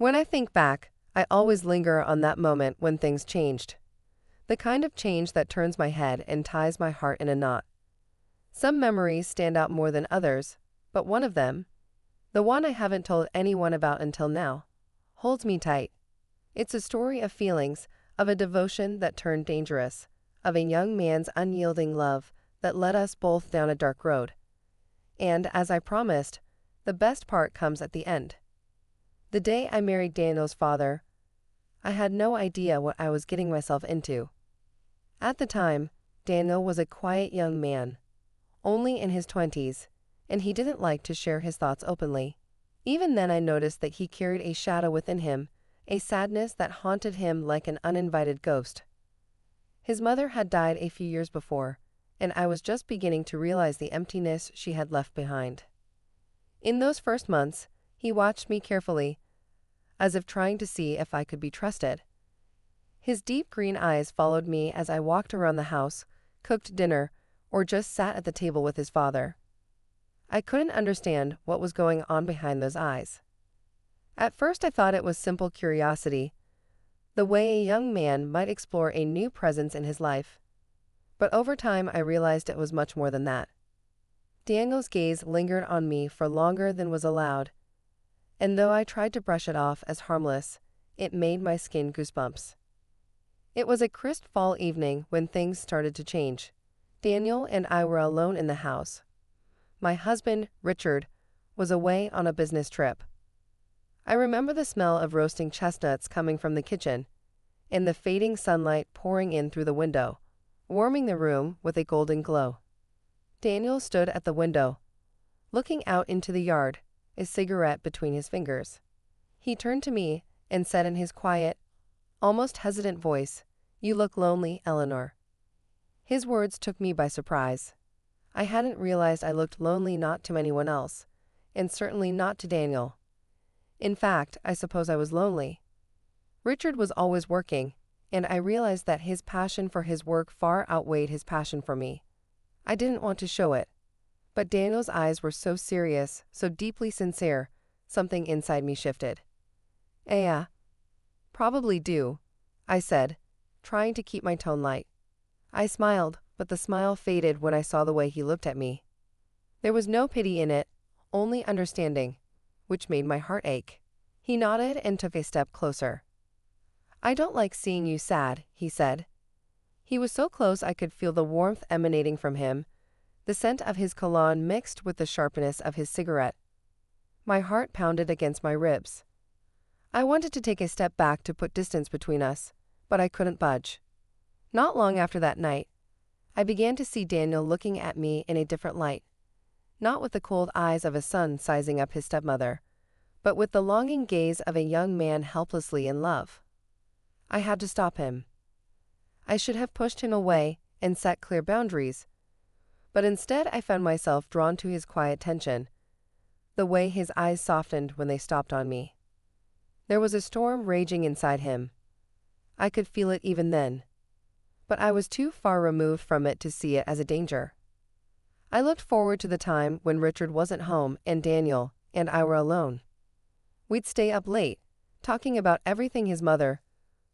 When I think back, I always linger on that moment when things changed. The kind of change that turns my head and ties my heart in a knot. Some memories stand out more than others, but one of them, the one I haven't told anyone about until now, holds me tight. It's a story of feelings, of a devotion that turned dangerous, of a young man's unyielding love that led us both down a dark road. And, as I promised, the best part comes at the end. The day I married Daniel's father, I had no idea what I was getting myself into. At the time, Daniel was a quiet young man, only in his 20s, and he didn't like to share his thoughts openly. Even then I noticed that he carried a shadow within him, a sadness that haunted him like an uninvited ghost. His mother had died a few years before, and I was just beginning to realize the emptiness she had left behind. In those first months, he watched me carefully, as if trying to see if I could be trusted. His deep green eyes followed me as I walked around the house, cooked dinner, or just sat at the table with his father. I couldn't understand what was going on behind those eyes. At first I thought it was simple curiosity, the way a young man might explore a new presence in his life. But over time I realized it was much more than that. Daniel's gaze lingered on me for longer than was allowed, and though I tried to brush it off as harmless, it made my skin goosebumps. It was a crisp fall evening when things started to change. Daniel and I were alone in the house. My husband, Richard, was away on a business trip. I remember the smell of roasting chestnuts coming from the kitchen, and the fading sunlight pouring in through the window, warming the room with a golden glow. Daniel stood at the window, looking out into the yard, a cigarette between his fingers. He turned to me and said in his quiet, almost hesitant voice, "You look lonely, Eleanor." His words took me by surprise. I hadn't realized I looked lonely not to anyone else, and certainly not to Daniel. In fact, I suppose I was lonely. Richard was always working, and I realized that his passion for his work far outweighed his passion for me. I didn't want to show it, but Daniel's eyes were so serious, so deeply sincere, something inside me shifted. "Yeah, probably do," I said, trying to keep my tone light. I smiled, but the smile faded when I saw the way he looked at me. There was no pity in it, only understanding, which made my heart ache. He nodded and took a step closer. "I don't like seeing you sad," he said. He was so close I could feel the warmth emanating from him, the scent of his cologne mixed with the sharpness of his cigarette. My heart pounded against my ribs. I wanted to take a step back to put distance between us, but I couldn't budge. Not long after that night, I began to see Daniel looking at me in a different light, not with the cold eyes of a son sizing up his stepmother, but with the longing gaze of a young man helplessly in love. I had to stop him. I should have pushed him away and set clear boundaries, but instead I found myself drawn to his quiet tension, the way his eyes softened when they stopped on me. There was a storm raging inside him. I could feel it even then, but I was too far removed from it to see it as a danger. I looked forward to the time when Richard wasn't home and Daniel and I were alone. We'd stay up late, talking about everything: his mother,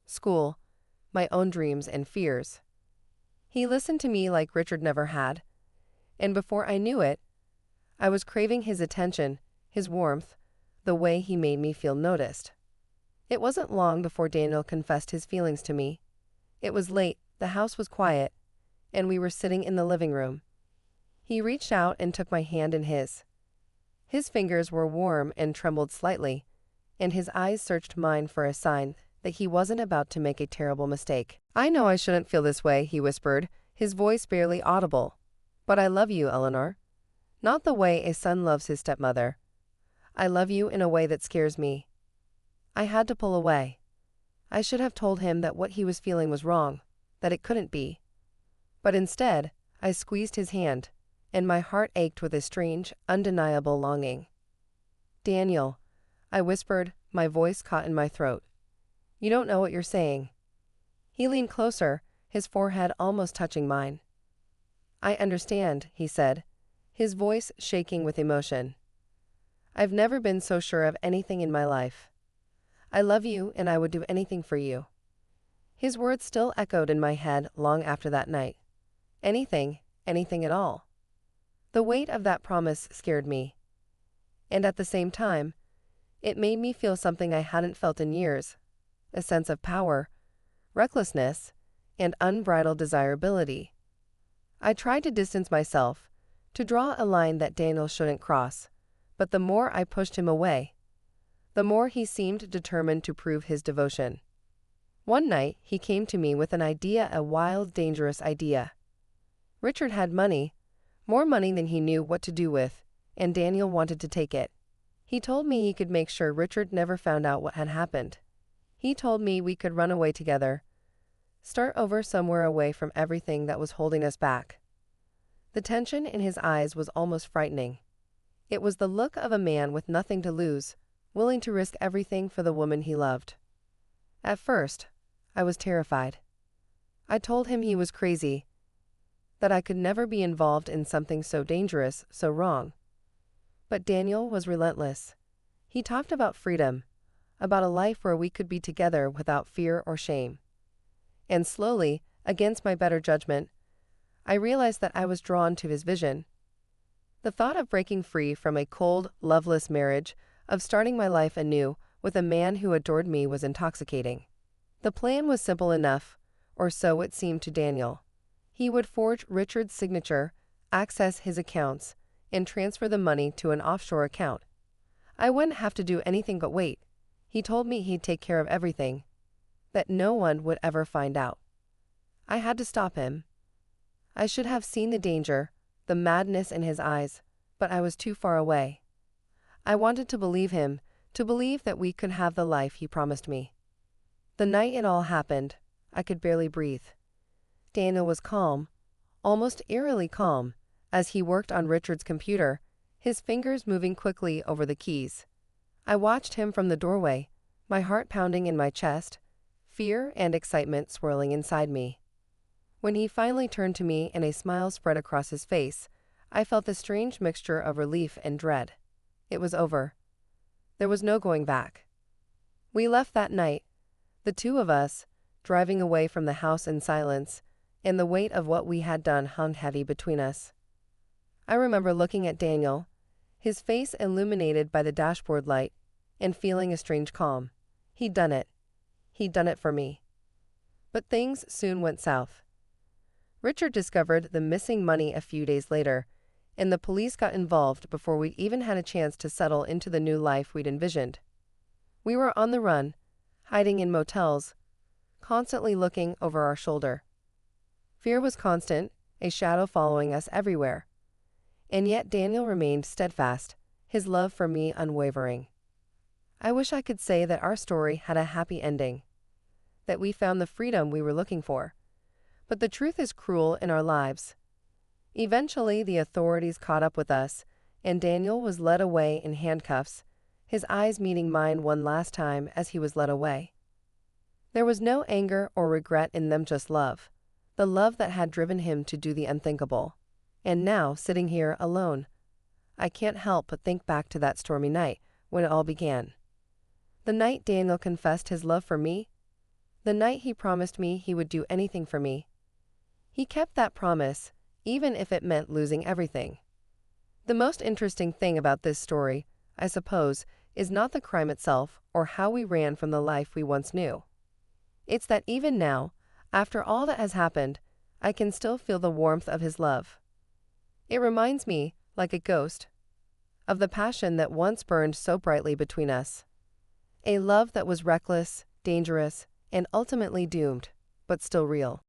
school, my own dreams and fears. He listened to me like Richard never had, and before I knew it, I was craving his attention, his warmth, the way he made me feel noticed. It wasn't long before Daniel confessed his feelings to me. It was late, the house was quiet, and we were sitting in the living room. He reached out and took my hand in his. His fingers were warm and trembled slightly, and his eyes searched mine for a sign that he wasn't about to make a terrible mistake. "I know I shouldn't feel this way," he whispered, his voice barely audible. "But I love you, Eleanor. Not the way a son loves his stepmother. I love you in a way that scares me." I had to pull away. I should have told him that what he was feeling was wrong, that it couldn't be. But instead, I squeezed his hand, and my heart ached with a strange, undeniable longing. "Daniel," I whispered, my voice caught in my throat. "You don't know what you're saying." He leaned closer, his forehead almost touching mine. "I understand," he said, his voice shaking with emotion. "I've never been so sure of anything in my life. I love you and I would do anything for you. His words still echoed in my head long after that night. Anything, anything at all. The weight of that promise scared me. And at the same time, it made me feel something I hadn't felt in years, a sense of power, recklessness, and unbridled desirability. I tried to distance myself, to draw a line that Daniel shouldn't cross, but the more I pushed him away, the more he seemed determined to prove his devotion. One night, he came to me with an idea, a wild, dangerous idea. Richard had money, more money than he knew what to do with, and Daniel wanted to take it. He told me he could make sure Richard never found out what had happened. He told me we could run away together, start over somewhere away from everything that was holding us back. The tension in his eyes was almost frightening. It was the look of a man with nothing to lose, willing to risk everything for the woman he loved. At first, I was terrified. I told him he was crazy, that I could never be involved in something so dangerous, so wrong. But Daniel was relentless. He talked about freedom, about a life where we could be together without fear or shame. And slowly, against my better judgment, I realized that I was drawn to his vision. The thought of breaking free from a cold, loveless marriage, of starting my life anew with a man who adored me was intoxicating. The plan was simple enough, or so it seemed to Daniel. He would forge Richard's signature, access his accounts, and transfer the money to an offshore account. I wouldn't have to do anything but wait. He told me he'd take care of everything, that no one would ever find out. I had to stop him. I should have seen the danger, the madness in his eyes, but I was too far away. I wanted to believe him, to believe that we could have the life he promised me. The night it all happened, I could barely breathe. Daniel was calm, almost eerily calm, as he worked on Richard's computer, his fingers moving quickly over the keys. I watched him from the doorway, my heart pounding in my chest, fear and excitement swirling inside me. When he finally turned to me and a smile spread across his face, I felt a strange mixture of relief and dread. It was over. There was no going back. We left that night, the two of us, driving away from the house in silence, and the weight of what we had done hung heavy between us. I remember looking at Daniel, his face illuminated by the dashboard light, and feeling a strange calm. He'd done it. He'd done it for me. But things soon went south. Richard discovered the missing money a few days later, and the police got involved before we even had a chance to settle into the new life we'd envisioned. We were on the run, hiding in motels, constantly looking over our shoulder. Fear was constant, a shadow following us everywhere. And yet Daniel remained steadfast, his love for me unwavering. I wish I could say that our story had a happy ending, that we found the freedom we were looking for. But the truth is cruel in our lives. Eventually, the authorities caught up with us, and Daniel was led away in handcuffs, his eyes meeting mine one last time as he was led away. There was no anger or regret in them, just love, the love that had driven him to do the unthinkable. And now, sitting here alone, I can't help but think back to that stormy night when it all began. The night Daniel confessed his love for me, the night he promised me he would do anything for me. He kept that promise, even if it meant losing everything. The most interesting thing about this story, I suppose, is not the crime itself or how we ran from the life we once knew. It's that even now, after all that has happened, I can still feel the warmth of his love. It reminds me, like a ghost, of the passion that once burned so brightly between us. A love that was reckless, dangerous, and ultimately doomed, but still real.